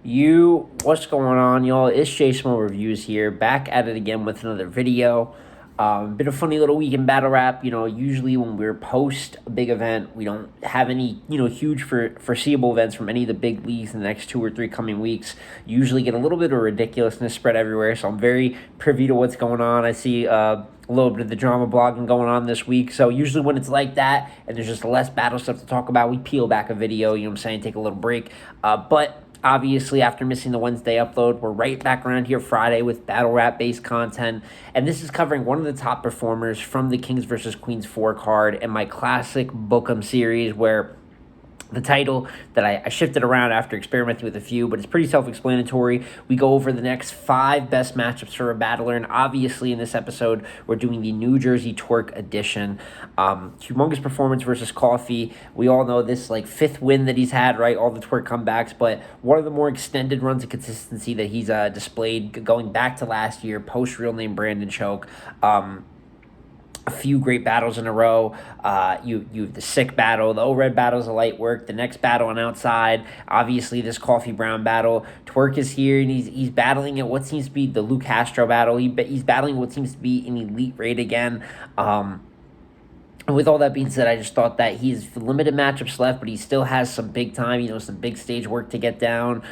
What's going on, y'all? It's Jason Reviews here, back at it again with another video. Been a funny little week in battle rap. Usually when we're post a big event, we don't have any, huge foreseeable events from any of the big leagues in the next 2 or 3 coming weeks. Usually get a little bit of ridiculousness spread everywhere, so I'm very privy to what's going on. I see a little bit of the drama blogging going on this week. So usually when it's like that and there's just less battle stuff to talk about, we peel back a video, take a little break. But obviously, after missing the Wednesday upload, we're right back around here Friday with battle rap based content. And this is covering one of the top performers from the Kings vs. Queens 4 card and my classic Book'em series, where the title that I shifted around after experimenting with a few, but it's pretty self-explanatory. We go over the next 5 best matchups for a battler, and obviously in this episode, we're doing the New Jersey Twerk edition. Humongous performance versus Coffee. We all know this, 5th win that he's had, right? All the Twerk comebacks, but one of the more extended runs of consistency that he's displayed going back to last year, post real name Brandon Choke. A few great battles in a row. You have the Sick battle, the O-Red battle is a light work, the next battle on Outside, obviously this Coffee Brown battle. Twerk is here, and he's battling at what seems to be the Lou Castro battle. He's battling what seems to be an elite raid again. And with all that being said, I just thought that he's limited matchups left, but he still has some big time, some big stage work to get down.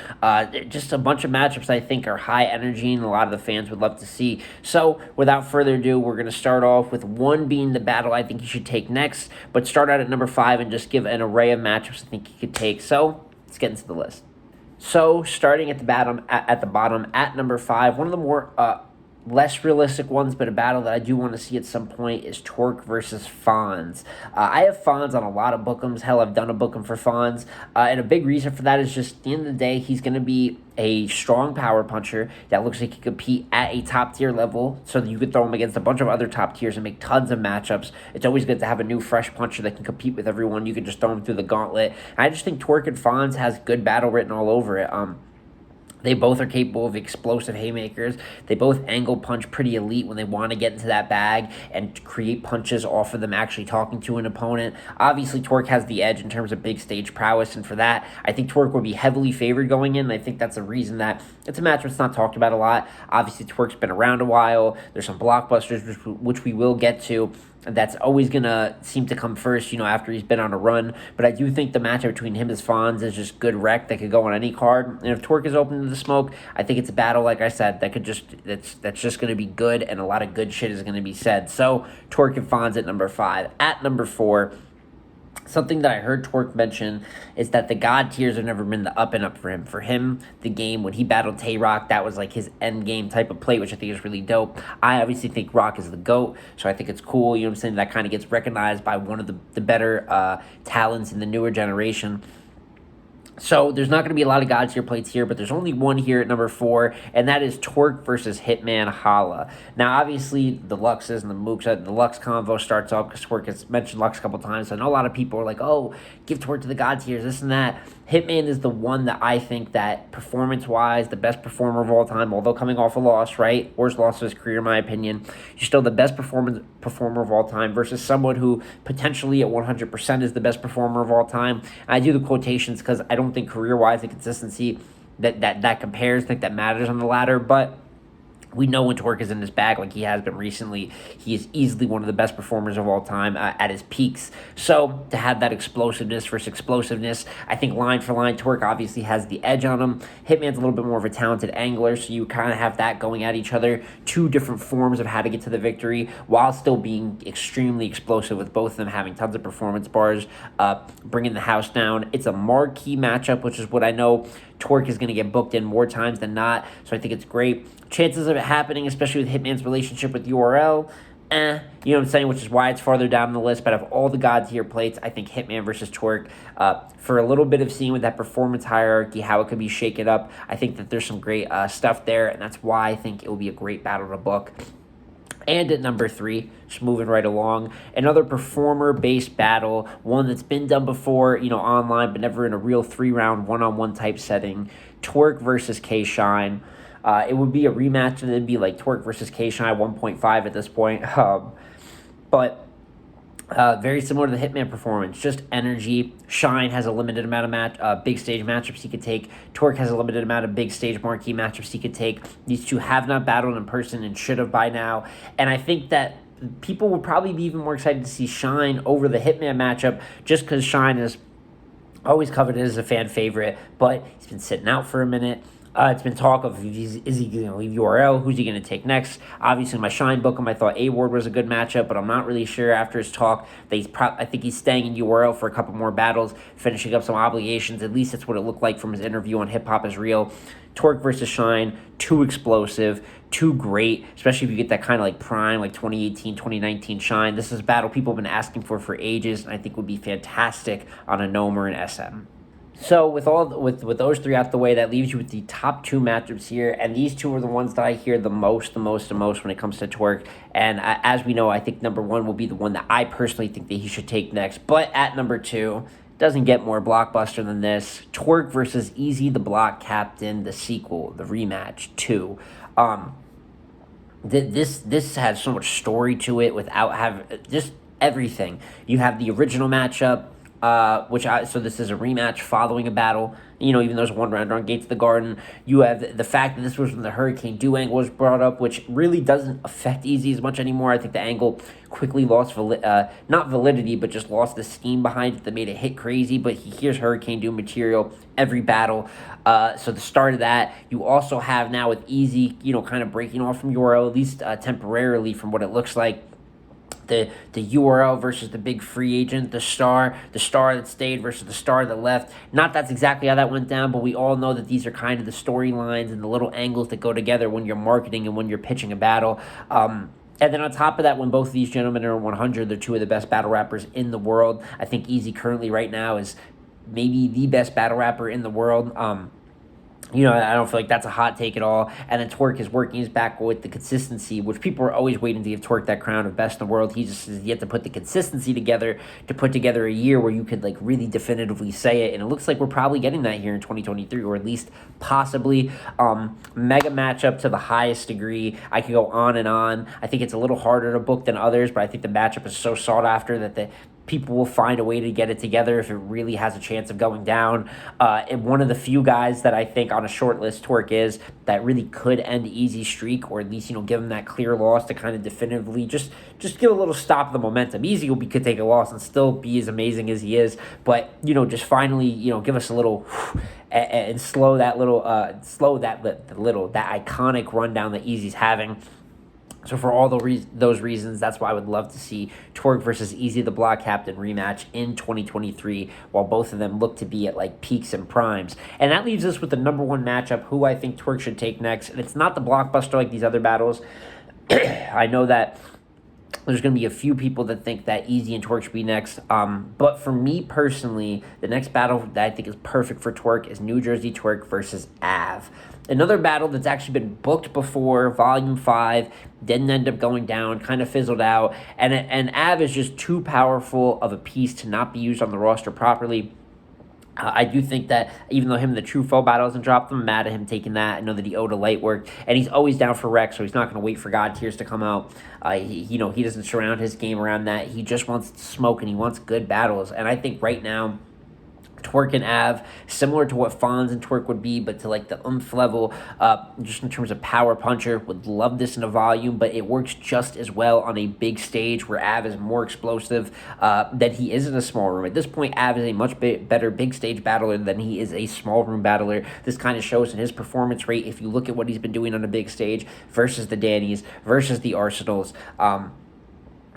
Just a bunch of matchups I think are high energy and a lot of the fans would love to see. So without further ado, we're going to start off with one being the battle I think you should take next, but start out at number 5 and just give an array of matchups I think you could take. So let's get into the list. So starting at the bottom, at number 5, one of the more less realistic ones, but a battle that I do want to see at some point is Twork versus Fonz. I have Fonz on a lot of book'ems. Hell, I've done a book'em for Fonz. And a big reason for that is just at the end of the day, he's going to be a strong power puncher that looks like he could compete at a top tier level, so that you could throw him against a bunch of other top tiers and make tons of matchups. It's always good to have a new fresh puncher that can compete with everyone. You can just throw him through the gauntlet. And I just think Twork and Fonz has good battle written all over it. They both are capable of explosive haymakers. They both angle punch pretty elite when they want to get into that bag and create punches off of them actually talking to an opponent. Obviously, Twerk has the edge in terms of big stage prowess, and for that, I think Twerk would be heavily favored going in, and I think that's a reason that it's a match that's not talked about a lot. Obviously, Twerk's been around a while. There's some blockbusters, which we will get to. That's always going to seem to come first, after he's been on a run. But I do think the matchup between him and Fonz is just good rec that could go on any card. And if Twerk is open to the smoke, I think it's a battle, like I said, that's just going to be good, and a lot of good shit is going to be said. So Twerk and Fonz at number 5. At number 4, something that I heard Twerk mention is that the God tiers have never been the up and up for him. For him, the game, when he battled Tay-Rock, that was like his end game type of play, which I think is really dope. I obviously think Rock is the GOAT, so I think it's cool, that kind of gets recognized by one of the better talents in the newer generation. So there's not going to be a lot of God tier plates here, but there's only one here at number 4, and that is Twerk versus Hitman Holla. Now, obviously, the Luxes and the Mooks, the Lux convo starts off because Twerk has mentioned Lux a couple times. So I know a lot of people are like, oh, give Twerk to the God tiers, this and that. Hitman is the one that I think that performance-wise, the best performer of all time, although coming off a loss, right? Worst loss of his career, in my opinion. He's still the best performer of all time versus someone who potentially at 100% is the best performer of all time. And I do the quotations because I don't think career-wise the consistency that compares, I think that matters on the ladder, but we know when Twerk is in his bag like he has been recently, he is easily one of the best performers of all time at his peaks. So to have that explosiveness versus explosiveness, I think line for line, Twerk obviously has the edge on him. Hitman's a little bit more of a talented angler, so you kind of have that going at each other. 2 different forms of how to get to the victory while still being extremely explosive, with both of them having tons of performance bars, bringing the house down. It's a marquee matchup, which is what I know Twerk is going to get booked in more times than not, so I think it's great. Chances of it happening, especially with Hitman's relationship with URL, which is why it's farther down the list. But of all the God tier plates, I think Hitman versus Twerk, for a little bit of seeing with that performance hierarchy, how it could be shaken up, I think that there's some great stuff there, and that's why I think it will be a great battle to book. And at number 3, just moving right along, another performer-based battle, one that's been done before, online, but never in a real 3-round, one-on-one type setting. Twerk versus K-Shine. It would be a rematch, and it'd be like Twerk versus K-Shine 1.5 at this point. But Very similar to the Hitman performance, just energy. Shine has a limited amount of big stage matchups he could take. Twork has a limited amount of big stage marquee matchups he could take. These two have not battled in person and should have by now. And I think that people would probably be even more excited to see Shine over the Hitman matchup just because Shine is always coveted as a fan favorite, but he's been sitting out for a minute. It's been talk of is he going to leave URL? Who's he going to take next? Obviously, in my Shine book, I thought A-Ward was a good matchup, but I'm not really sure after his talk. I think he's staying in URL for a couple more battles, finishing up some obligations. At least that's what it looked like from his interview on Hip Hop Is Real. Twork versus Shine, too explosive, too great, especially if you get that kind of like prime, like 2018, 2019 Shine. This is a battle people have been asking for ages, and I think would be fantastic on a Gnome or an SM. So with those three out the way, that leaves you with the top two matchups here, and these two are the ones that I hear the most when it comes to Twork. And as we know, I think number one will be the one that I personally think that he should take next. But at number two, doesn't get more blockbuster than this. Twork versus Easy the Block Captain, the sequel, the rematch 2. This has so much story to it without having just everything. You have the original matchup. So this is a rematch following a battle. Even though there's one round on Gates of the Garden, you have the fact that this was when the Hurricane Dew angle was brought up, which really doesn't affect Easy as much anymore. I think the angle quickly lost not validity, but just lost the steam behind it that made it hit crazy. But he hears Hurricane Dew material every battle. So the start of that, you also have now with Easy, kind of breaking off from URL, at least temporarily from what it looks like. The URL versus the big free agent, the star that stayed versus the star that left. Not that's exactly how that went down, but we all know that these are kind of the storylines and the little angles that go together when you're marketing and when you're pitching a battle. And then on top of that, when both of these gentlemen are 100, they're two of the best battle rappers in the world. I think Easy currently right now is maybe the best battle rapper in the world. I don't feel like that's a hot take at all. And then Twork is working his back with the consistency, which people are always waiting to give Twork that crown of best in the world. He just has yet to put the consistency together to put together a year where you could like really definitively say it. And it looks like we're probably getting that here in 2023, or at least possibly. Mega matchup to the highest degree. I could go on and on. I think it's a little harder to book than others, but I think the matchup is so sought after that people will find a way to get it together if it really has a chance of going down. And one of the few guys that I think on a short list Twork is that really could end Easy's streak, or at least give him that clear loss to kind of definitively just give a little stop of the momentum. Easy could take a loss and still be as amazing as he is, but just finally give us a little and slow that iconic rundown that Easy's having. So for all those reasons, that's why I would love to see Twork versus Easy the Block Captain rematch in 2023, while both of them look to be at like peaks and primes. And that leaves us with the number one matchup, who I think Twork should take next. And it's not the blockbuster like these other battles. I know that there's going to be a few people that think that Easy and Twork should be next. But for me personally, the next battle that I think is perfect for Twork is New Jersey Twerk versus Av. Another battle that's actually been booked before, Volume 5, didn't end up going down, kind of fizzled out. And Av is just too powerful of a piece to not be used on the roster properly. I do think that even though him and the True Foe battle hasn't dropped, I'm mad at him taking that. I know that he owed a light work, and he's always down for Rex, so he's not going to wait for God Tears to come out. He doesn't surround his game around that. He just wants smoke, and he wants good battles. And I think right now, Twork and Av, similar to what Fonz and Twerk would be, but to like the level, just in terms of power puncher, would love this in a volume, but it works just as well on a big stage where Av is more explosive than he is in a small room. At this point, Av is a much better big stage battler than he is a small room battler. This kind of shows in his performance rate if you look at what he's been doing on a big stage versus the Dannies, versus the Arsenals.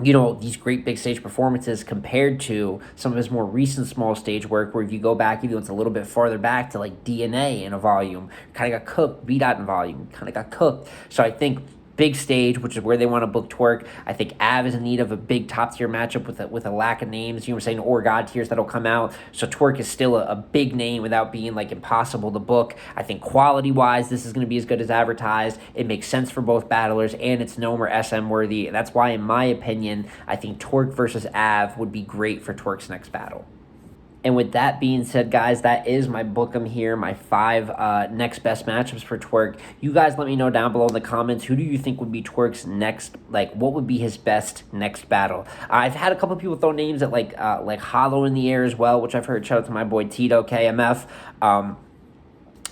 These great big stage performances compared to some of his more recent small stage work, where if you go back, even it's a little bit farther back to like DNA in a volume, kind of got cooked, B-Dot in volume, kind of got cooked. So I think big stage, which is where they want to book Twerk. I think Av is in need of a big top-tier matchup with a lack of names, or God Tiers that'll come out. So Twerk is still a big name without being, like, impossible to book. I think quality-wise, this is going to be as good as advertised. It makes sense for both battlers, and it's Gnome or SM worthy. And that's why, in my opinion, I think Twerk versus Av would be great for Twerk's next battle. And with that being said, guys, that is my book 'em here, my 5 next best matchups for Twerk. You guys let me know down below in the comments, who do you think would be Twerk's next, like, what would be his best next battle? I've had a couple people throw names at, like Hollow in the air as well, which I've heard. Shout out to my boy Tito, KMF.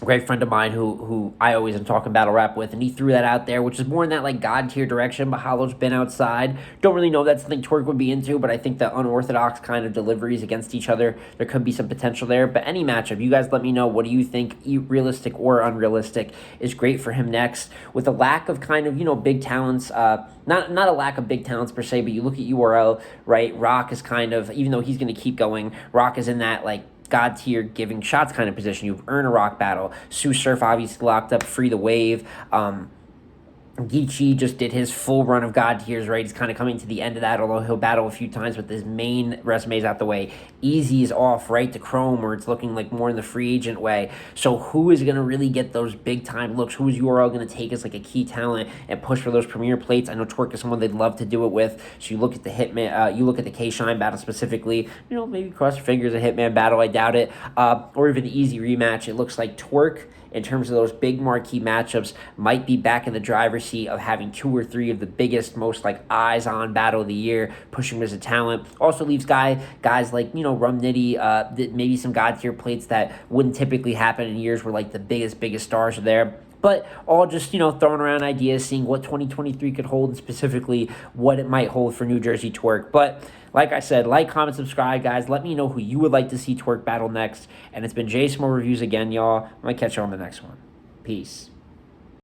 Great friend of mine who I always am talking battle rap with, and he threw that out there, which is more in that like god tier direction. But Hollow's been outside. Don't really know if that's something Twerk would be into, but I think the unorthodox kind of deliveries against each other, there could be some potential there. But any matchup, you guys let me know. What do you think, realistic or unrealistic, is great for him next? With a lack of kind of big talents, not a lack of big talents per se, but you look at URL, right? Rock is kind of, even though he's going to keep going, Rock is in that like god tier giving shots kind of position. You've earned a Rock battle. Sue Surf obviously locked up, Free the Wave. Geechee just did his full run of god tiers, right? He's kind of coming to the end of that, although he'll battle a few times, but his main resume's out the way. Easy is off, right, to Chrome, where it's looking like more in the free agent way. So who is going to really get those big-time looks? Who is URL going to take as like a key talent and push for those premier plates? I know Twerk is someone they'd love to do it with. So you look at the Hitman, you look at the K-Shine battle specifically, maybe cross your fingers, a Hitman battle, I doubt it, or even the Easy rematch. It looks like Twerk, in terms of those big marquee matchups, might be back in the driver's seat of having 2 or 3 of the biggest, most like eyes-on battle of the year, pushing him as a talent. Also leaves guys like, Rum Nitty, maybe some god tier plates that wouldn't typically happen in years where like the biggest stars are there. But all just, throwing around ideas, seeing what 2023 could hold, and specifically what it might hold for New Jersey Twerk. But like I said, like, comment, subscribe, guys. Let me know who you would like to see Twerk battle next. And it's been Jason Reviews again, y'all. I'm going to catch you on the next one. Peace.